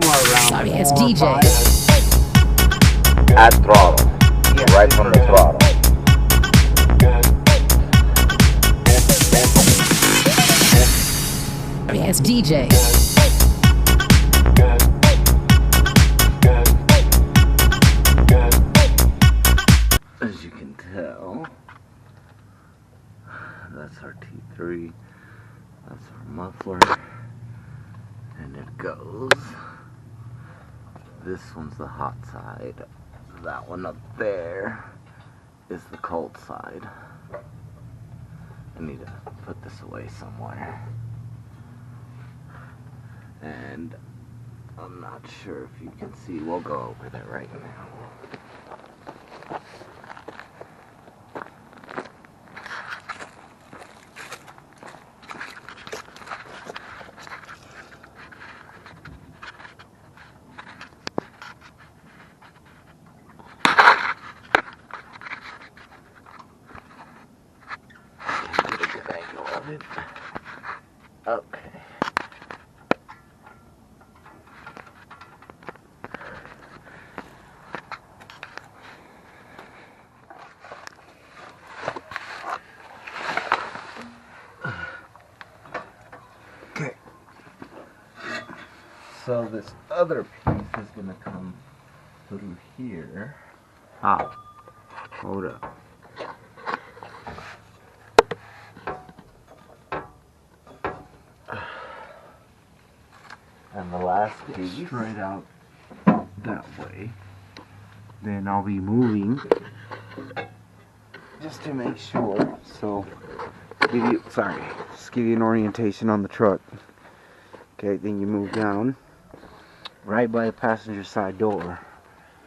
Sorry, it's DJ. At throttle. Right from the throttle. Sorry, it's DJ. As you can tell, that's our T3. That's our muffler. And it goes. This one's the hot side. That one up there is the cold side. I need to put this away somewhere. And I'm not sure if you can see. We'll go over there right now. Get a good angle of it. Okay. Okay. So this other piece is gonna come through here. Ah, hold up. And the last piece Straight out that way. Then I'll be moving just to make sure. So, just give you an orientation on the truck. Okay, then you move down right by the passenger side door.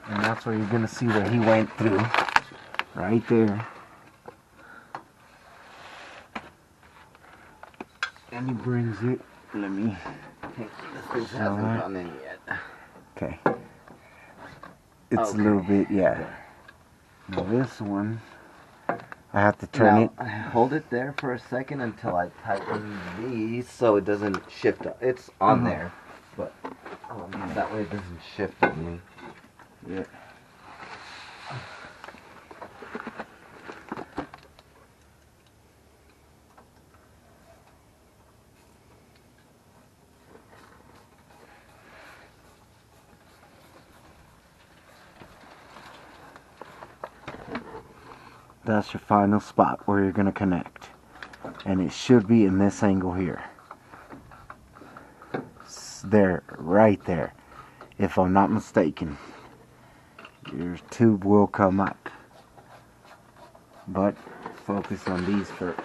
And that's where you're going to see where he went through. Right there. And he brings it. Let me. This hasn't gone in yet. Okay. It's Okay. a little bit, yeah. Now this one, I have to turn it. Now, hold it there for a second until I tighten these so it doesn't shift. It's on there, but that way it doesn't shift on me. Yeah. That's your final spot where you're going to connect. And it should be in this angle here. There, right there. If I'm not mistaken. Your tube will come up. But focus on these first.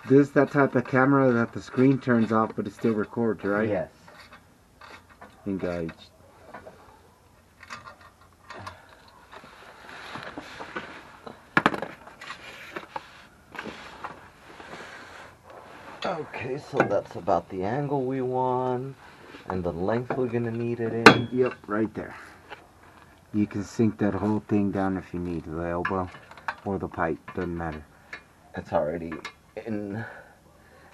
This is that type of camera that the screen turns off but it still records, right? Yes. Engaged. Okay, so that's about the angle we want and the length we're gonna need it in. Yep, right there. You can sink that whole thing down if you need, the elbow or the pipe, doesn't matter. It's already in,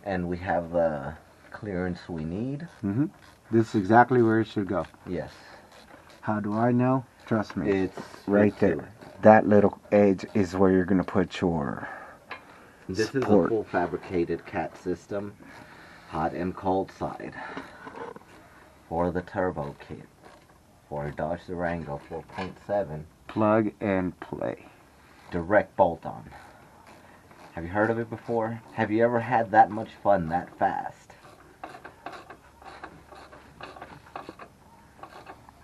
and we have the clearance we need. This is exactly where it should go. Yes. How do I know? Trust me. It's right there. That little edge is where you're going to put your This support. is a full fabricated cat system, hot and cold side, for the turbo kit, for a Dodge Durango 4.7. Plug and play. Direct bolt-on. Have you heard of it before? Have you ever had that much fun that fast?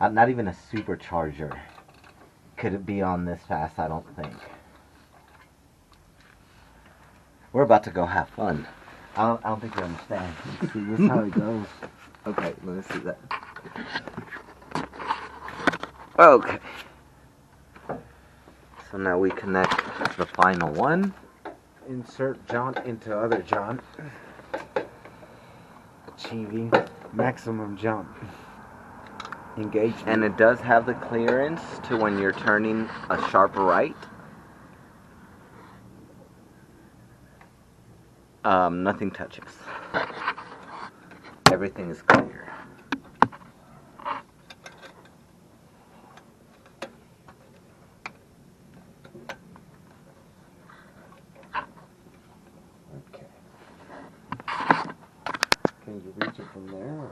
Not even a supercharger could it be on this fast, I don't think. We're about to go have fun. I don't think you understand. See, this is how it goes. Okay, let me see that. Okay. So now we connect the final one. Insert jaunt into other jaunt. Achieving maximum jump. Engagement. And it does have the clearance to when you're turning a sharp right. Nothing touches. Everything is clear. Okay. Can you reach it from there? Or?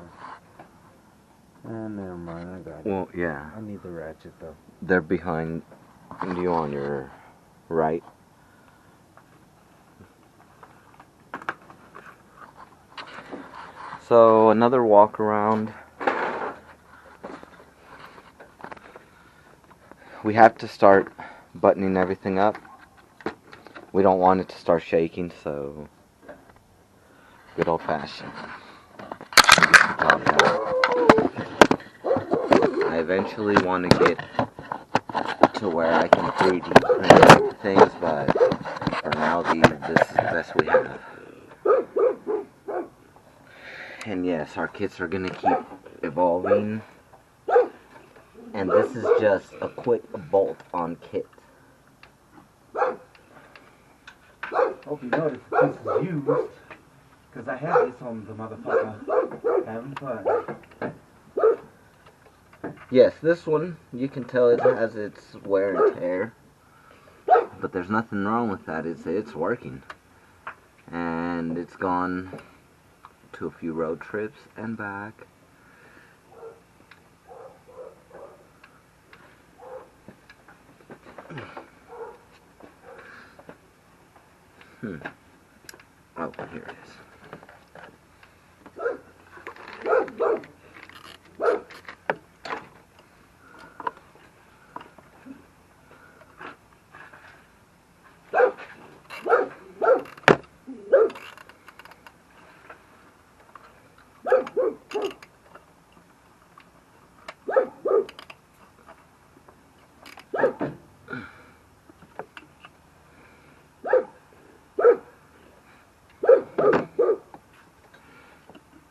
Never mind, I got it. Well, yeah. I need the ratchet though. They're behind you on your right. So another walk around. We have to start buttoning everything up. We don't want it to start shaking, so good old fashioned. I eventually want to get to where I can 3D print things, but for now this is the best we have. And yes, our kits are going to keep evolving. And this is just a quick bolt-on kit. Hope you notice this is used, because I had this on the motherfucker having fun. Yes, this one, you can tell it has its wear and tear. But there's nothing wrong with that. It's working. And it's gone to a few road trips and back. Oh, here it is.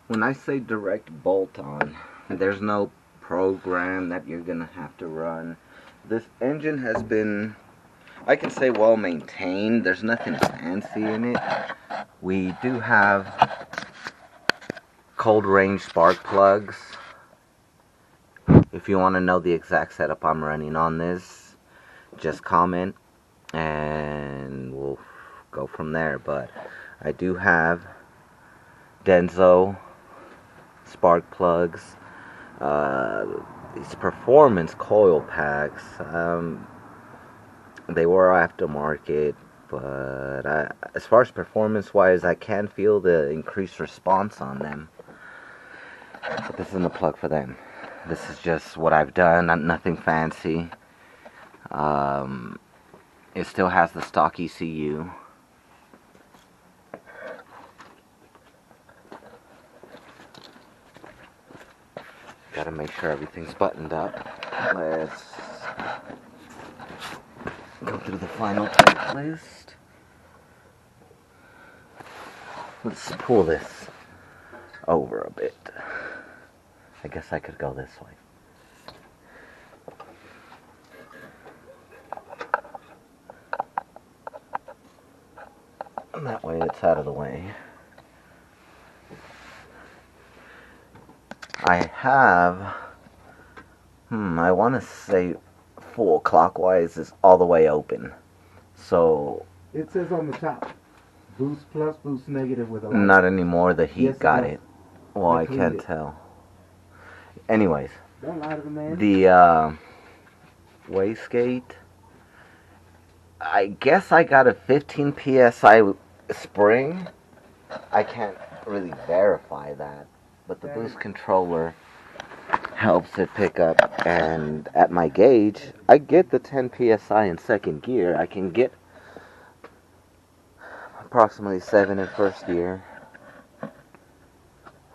When I say direct bolt-on, there's no program that you're gonna have to run. This engine has been, I can say, well maintained. There's nothing fancy in it. We do have cold range spark plugs. If you want to know the exact setup I'm running on this, just comment and we'll go from there. But I do have Denso spark plugs, these performance coil packs. They were aftermarket, but as far as performance wise, I can feel the increased response on them. But this isn't a plug for them. This is just what I've done, nothing fancy. It still has the stock ECU. Gotta make sure everything's buttoned up. Let's go through the final checklist. Let's pull this over a bit. I guess I could go this way. And that way it's out of the way. I have, I want to say full clockwise is all the way open. So It says on the top, boost plus, boost negative with a light. Not anymore, the heat Yes, got it it. Well, I cleaned can't it. tell. Anyways, Don't lie to the man. the wastegate, I guess I got a 15 psi spring. I can't really verify that, but the boost controller helps it pick up, and at my gauge I get the 10 psi in second gear. I can get approximately 7 in first gear.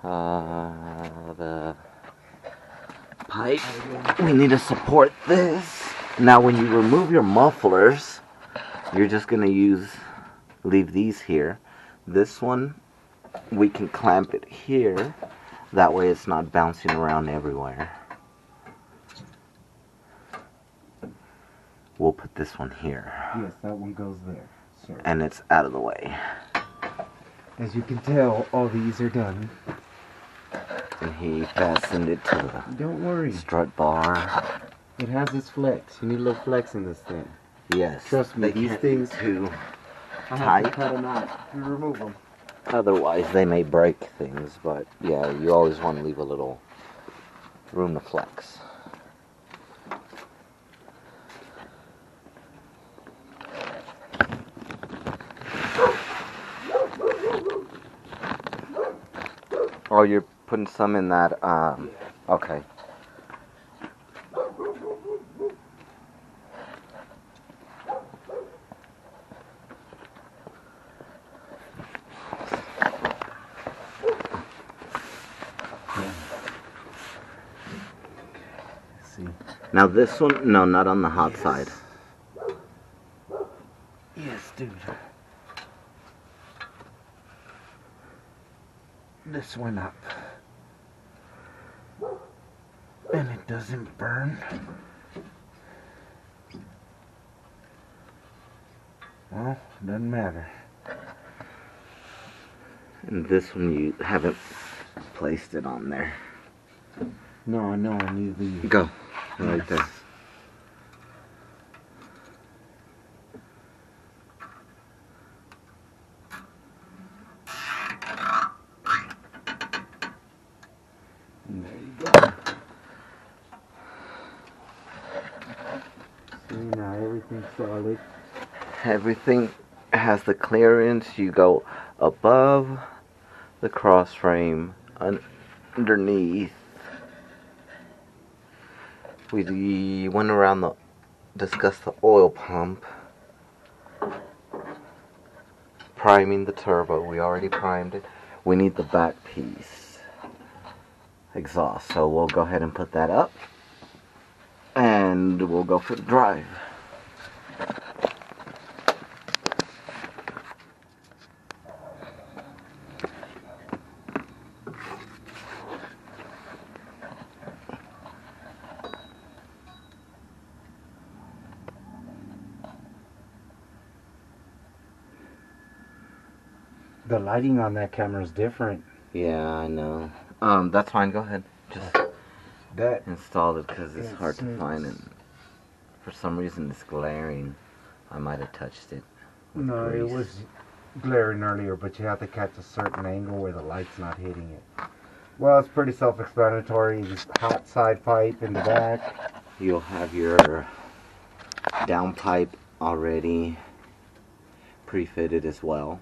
The pipe, we need to support this. Now when you remove your mufflers, you're just gonna leave these here. This one, we can clamp it here. That way it's not bouncing around everywhere. We'll put this one here. Yes, that one goes there. Sorry. And it's out of the way. As you can tell, all these are done. And he fastened it to Don't worry. the strut bar. It has its flex. You need a little flex in this thing. Yes. Trust me, they these can't things, be too I have to tight. cut them out to remove them. Otherwise, they may break things. But yeah, you always want to leave a little room to flex. Oh, you're putting some in that, okay. See. Now this one, no, not on the hot side. Yes, dude. This one up. And it doesn't burn. Well, doesn't matter. And this one, you haven't placed it on there. No, I know, I need the... Go. Right there. And there you go. See, now everything's solid. Everything has the clearance. You go above the cross frame, underneath. We went around discussed the oil pump, priming the turbo. We already primed it. We need the back piece, exhaust. So we'll go ahead and put that up, and we'll go for the drive. The lighting on that camera is different. Yeah, I know. That's fine. Go ahead. Just That install it because it's hard to snooze. find, and for some reason it's glaring. I might have touched it. with No, it grease. was glaring earlier, but you have to catch a certain angle where the light's not hitting it. Well, it's pretty self-explanatory. Just hot side pipe in the back. You'll have your downpipe already pre-fitted as well.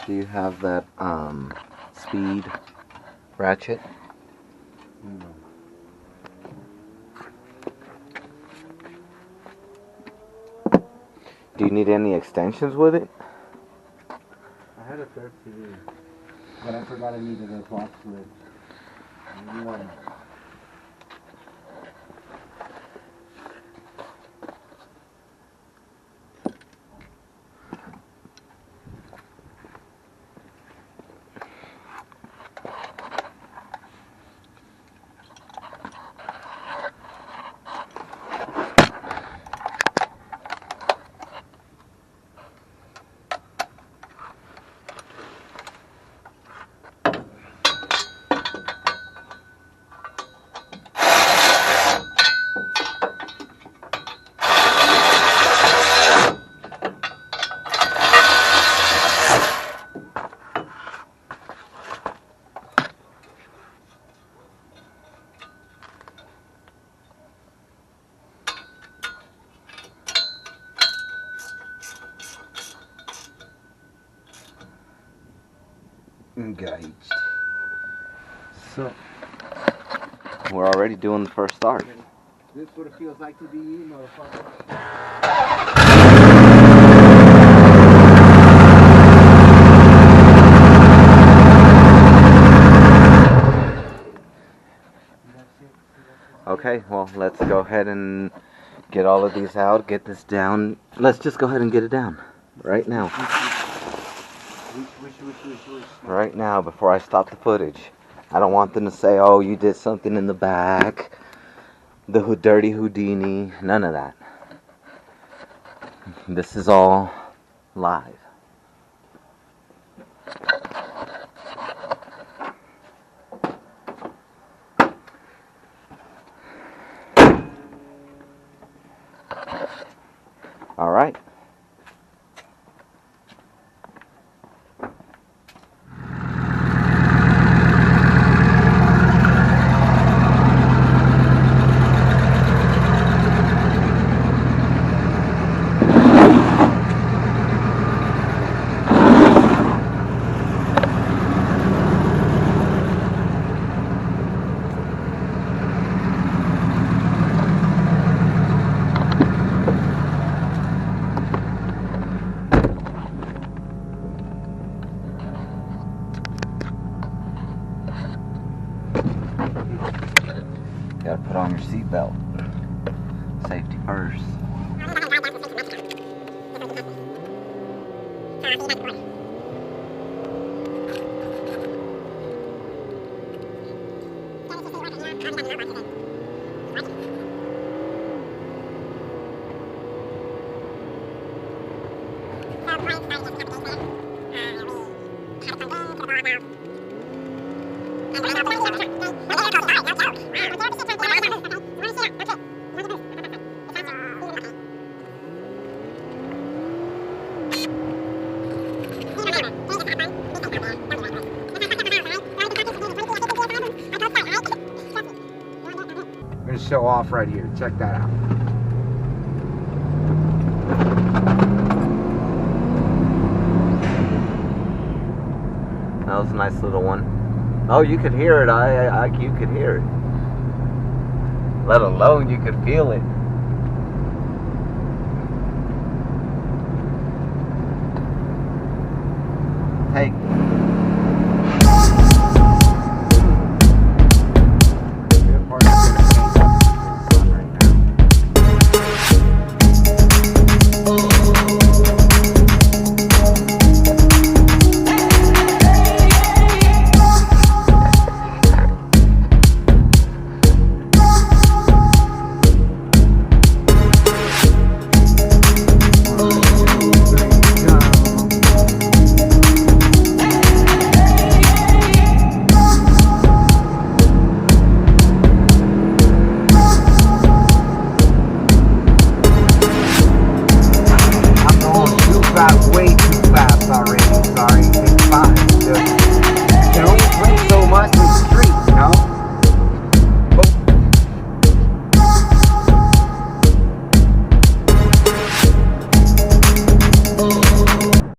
Do you have that speed ratchet? No. Do you need any extensions with it? I had a 13, but I forgot I needed a box lid. One. Engaged. So We're already doing the first start. this is what it feels like to be you, motherfucker. Okay, well, let's go ahead and get all of these out, get this down. Let's just go ahead and get it down right now. Right now, before I stop the footage. I don't want them to say, oh, you did something in the back, the dirty Houdini, none of that. This is all live. All right. Gotta put on your seatbelt. Safety first. I'm gonna show off right here. Check that out. That was a nice little one. Oh, you could hear it. You could hear it. Let alone you could feel it. Hey.